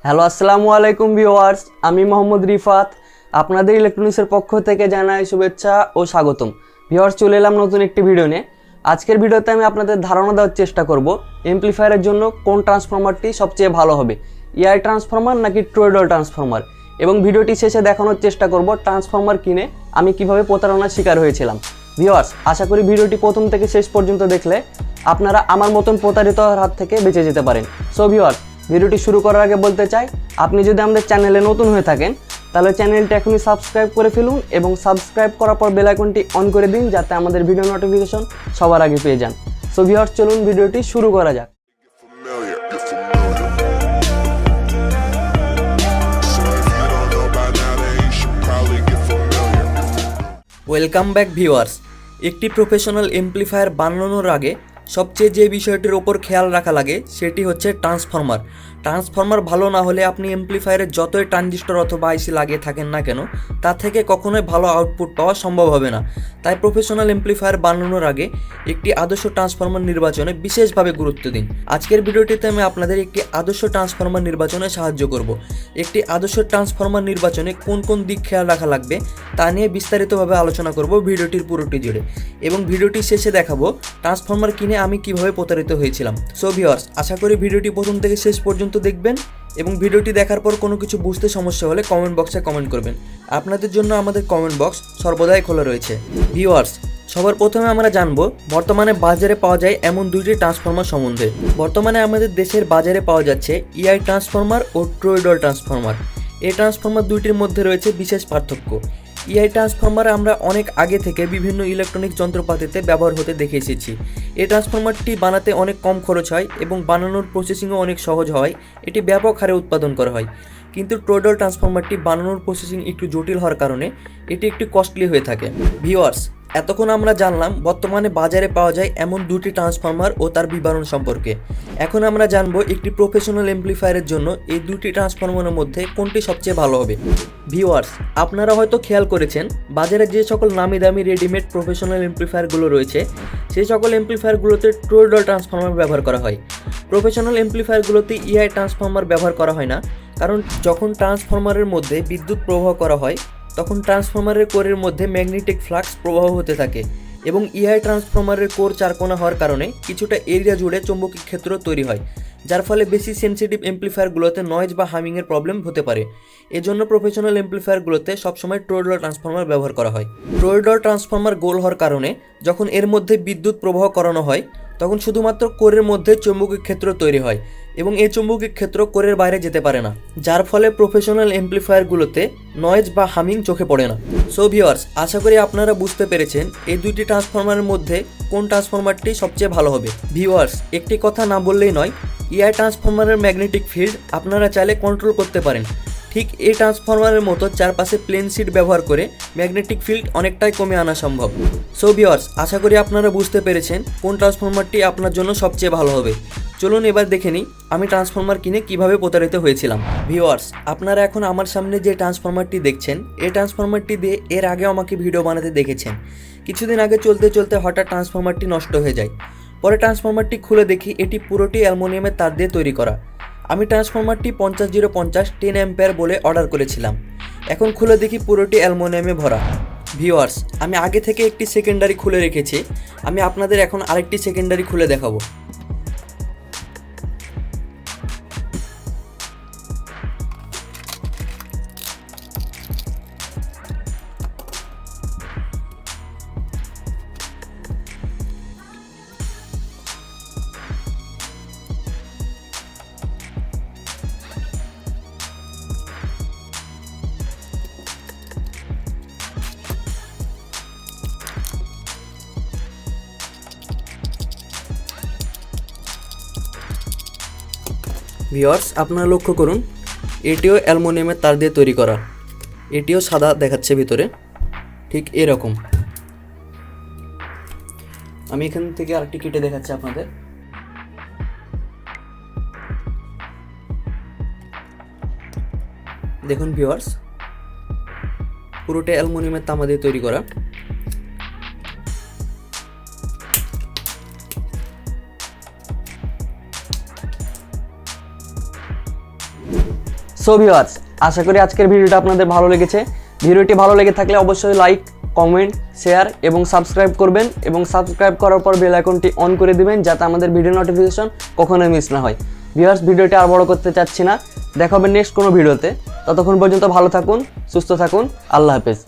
Hello আসসালামু আলাইকুম viewers, আমি মোহাম্মদ রিফাত আপনাদের ইলেকট্রনিক্সের পক্ষ থেকে জানাই শুভেচ্ছা ও স্বাগতম। ভিউয়ার্স, চলে এলাম নতুন একটি ভিডিও নিয়ে। আজকের ভিডিওতে আমি আপনাদের ধারণা দেওয়ার চেষ্টা করব এমপ্লিফায়ারের জন্য কোন ট্রান্সফরমারটি সবচেয়ে ভালো হবে, ইআই ট্রান্সফরমার নাকি ট্রয়েডাল ট্রান্সফরমার, এবং ভিডিওটি শেষে দেখানোর চেষ্টা করব ট্রান্সফরমার কিনে আমি কিভাবে প্রতারণার শিকার হয়েছিলাম। ভিউয়ার্স, আশা করি ভিডিওটি প্রথম থেকে শেষ পর্যন্ত দেখলে আপনারা আমার মতন প্রতারিত হওয়ার হাত থেকে বেঁচে যেতে পারেন। সো ভিউয়ার্স, ভিডিওটি শুরু করার আগে বলতে চাই, আপনি যদি আমাদের চ্যানেলে নতুন হয়ে থাকেন তাহলে চ্যানেলটি এখনই সাবস্ক্রাইব করে ফেলুন এবং সাবস্ক্রাইব করার পর বেল আইকনটি অন করে দিন যাতে আমাদের ভিডিও নোটিফিকেশন সবার আগে পেয়ে যান। সো ভিউয়ার্স, চলুন ভিডিওটি শুরু করা যাক। Welcome back viewers. একটি প্রফেশনাল এমপ্লিফায়ার বানানোর আগে সবচেয়ে যে বিষয়টির ওপর খেয়াল রাখা লাগে সেটি হচ্ছে ট্রান্সফরমার ভালো না হলে আপনি এমপ্লিফায়ারের যতই ট্রানজিস্টর অথবা আইসি লাগিয়ে থাকেন না কেন তা থেকে কখনোই ভালো আউটপুট পাওয়া সম্ভব হবে না। তাই প্রফেশনাল এমপ্লিফায়ার বানানোর আগে একটি আদর্শ ট্রান্সফরমার নির্বাচনে বিশেষভাবে গুরুত্ব দিন। আজকের ভিডিওটিতে আমি আপনাদের একটি আদর্শ ট্রান্সফরমার নির্বাচনে সাহায্য করব। একটি আদর্শ ট্রান্সফরমার নির্বাচনে কোন কোন দিক খেয়াল রাখা লাগবে তা নিয়ে বিস্তারিতভাবে আলোচনা করব ভিডিওটির পুরোটি জুড়ে, এবং ভিডিওটির শেষে দেখাবো ট্রান্সফরমার কিনে আমি কিভাবে প্রতারিত হয়েছিলাম। সো ভিউয়ার্স, আশা করি ভিডিওটি প্রথম থেকে শেষ পর্যন্ত দেখবেন এবং ভিডিওটি দেখার পর কোনো কিছু বুঝতে সমস্যা হলে কমেন্ট বক্সে কমেন্ট করবেন। আপনাদের জন্য আমাদের কমেন্ট বক্স সর্বদাই খোলা রয়েছে। ভিউয়ার্স, সবার প্রথমে আমরা জানবো বর্তমানে বাজারে পাওয়া যায় এমন দুইটি ট্রান্সফরমার সম্বন্ধে। বর্তমানে আমাদের দেশের বাজারে পাওয়া যাচ্ছে ইআই ট্রান্সফরমার ও ট্রয়েডাল ট্রান্সফরমার। এই ট্রান্সফরমার দুইটির মধ্যে রয়েছে বিশেষ পার্থক্য। ইআই ট্রান্সফরমার আমরা অনেক আগে থেকে বিভিন্ন ইলেকট্রনিক যন্ত্রপাতিতে ব্যবহার হতে দেখে এসেছি। এই ট্রান্সফরমারটি বানাতে অনেক কম খরচ হয় এবং বানানোর প্রসেসিংও অনেক সহজ হয়, এটি ব্যাপক হারে উৎপাদন করা হয়। কিন্তু ট্রয়েডাল ট্রান্সফরমারটি বানানোর প্রসেসিং একটু জটিল হওয়ার কারণে এটি একটু কস্টলি হয়ে থাকে। ভিউয়ার্স, এতক্ষণ আমরা জানলাম বর্তমানে বাজারে পাওয়া যায় এমন দুটি ট্রান্সফরমার ও তার বিবরণ সম্পর্কে। এখন আমরা জানবো একটি প্রফেশনাল এমপ্লিফায়ারের জন্য এই দুটি ট্রান্সফরমারের মধ্যে কোনটি সবচেয়ে ভালো হবে। ভিউয়ার্স, আপনারা হয়তো খেয়াল করেছেন বাজারে যে সকল নামি দামি রেডিমেড প্রফেশনাল এমপ্লিফায়ারগুলো রয়েছে সেই সকল এমপ্লিফায়ারগুলোতে ট্রয়েডাল ট্রান্সফরমার ব্যবহার করা হয়। প্রফেশনাল এমপ্লিফায়ারগুলোতে ইআই ট্রান্সফরমার ব্যবহার করা হয় না, কারণ যখন ট্রান্সফরমারের মধ্যে বিদ্যুৎ প্রবাহ করা হয় তখন ট্রান্সফরমারের কোরের মধ্যে ম্যাগনেটিক ফ্লাক্স প্রবাহ হতে থাকে এবং ইআই ট্রান্সফরমারের কোর চারকোনা হওয়ার কারণে কিছুটা এরিয়া জুড়ে চৌম্বকীয় ক্ষেত্র তৈরি হয়, যার ফলে বেশি সেন্সিটিভ এমপ্লিফায়ারগুলোতে নয়েজ বা হামিংয়ের প্রবলেম হতে পারে। এজন্য প্রফেশনাল এমপ্লিফায়ারগুলোতে সবসময় ট্রয়েডাল ট্রান্সফরমার ব্যবহার করা হয়। ট্রয়েডাল ট্রান্সফরমার গোল হওয়ার কারণে যখন এর মধ্যে বিদ্যুৎ প্রবাহ করানো হয় তখন শুধুমাত্র কোরের মধ্যে চৌম্বকীয় ক্ষেত্র তৈরি হয় এবং এই চৌম্বকীয় ক্ষেত্র কোরের বাইরে যেতে পারে না, যার ফলে প্রফেশনাল এমপ্লিফায়ারগুলোতে নয়েজ বা হামিং চোখে পড়ে না। সো ভিউয়ার্স, আশা করি আপনারা বুঝতে পেরেছেন এই দুইটি ট্রান্সফরমারের মধ্যে কোন ট্রান্সফরমারটি সবচেয়ে ভালো হবে। ভিউয়ার্স, একটি কথা না বললেই নয়, ইআই ট্রান্সফরমারের ম্যাগনেটিক ফিল্ড আপনারা চাইলে কন্ট্রোল করতে পারেন। ঠিক এই ট্রান্সফরমারের মতো চারপাশে প্লেন শিট ব্যবহার করে ম্যাগনেটিক ফিল্ড অনেকটাই কমে আনা সম্ভব। সো ভিউয়ার্স, আশা করি আপনারা বুঝতে পেরেছেন কোন ট্রান্সফরমারটি আপনার জন্য সবচেয়ে ভালো হবে। চলুন এবার দেখে নিই আমি ট্রান্সফরমার কিনে কিভাবে প্রতারিত হয়েছিলাম। ভিউয়ার্স, আপনারা এখন আমার সামনে যে ট্রান্সফরমারটি দেখছেন এই ট্রান্সফরমারটি দিয়ে এর আগেও আমাকে ভিডিও বানাতে দেখেছেন। কিছুদিন আগে চলতে চলতে হঠাৎ ট্রান্সফরমারটি নষ্ট হয়ে যায়। পরে ট্রান্সফরমারটি খুলে দেখি এটি পুরোটি অ্যালুমিনিয়ামের তার দিয়ে তৈরি করা। আমি ট্রান্সফরমারটি 50-050 10 অ্যাম্পিয়ার বলে অর্ডার করেছিলাম। এখন খুলে দেখি পুরোটি অ্যালুমিনিয়ামে ভরা। ভিউয়ার্স, আমি আগে থেকে একটি সেকেন্ডারি খুলে রেখেছি, আমি আপনাদের এখন আরেকটি সেকেন্ডারি খুলে দেখাবো। ভিউয়ার্স, আপনারা লক্ষ্য করুন এটিও অ্যালুমিনিয়ামের তার দিয়ে তৈরি করা, এটিও সাদা দেখাচ্ছে ভিতরে, ঠিক এরকম। আমি এখান থেকে আরেকটি কেটে দেখাচ্ছি আপনাদের। দেখুন ভিউয়ার্স, পুরোটা অ্যালুমিনিয়ামের তামা দিয়ে তৈরি করা। সো ভিউয়ার্স, আশা করি আজকের ভিডিওটা আপনাদের ভালো লেগেছে। ভিডিওটি ভালো লেগে থাকলে অবশ্যই লাইক, কমেন্ট, শেয়ার এবং সাবস্ক্রাইব করবেন এবং সাবস্ক্রাইব করার পর বেল আইকনটি অন করে দিবেন যাতে আমাদের ভিডিও নোটিফিকেশন কখনোই মিস না হয়। ভিউয়ার্স, ভিডিওটি আর বড় করতে চাচ্ছি না, দেখা হবে নেক্সট কোনো ভিডিওতে। ততক্ষণ পর্যন্ত ভালো থাকুন, সুস্থ থাকুন, আল্লাহ হাফেজ।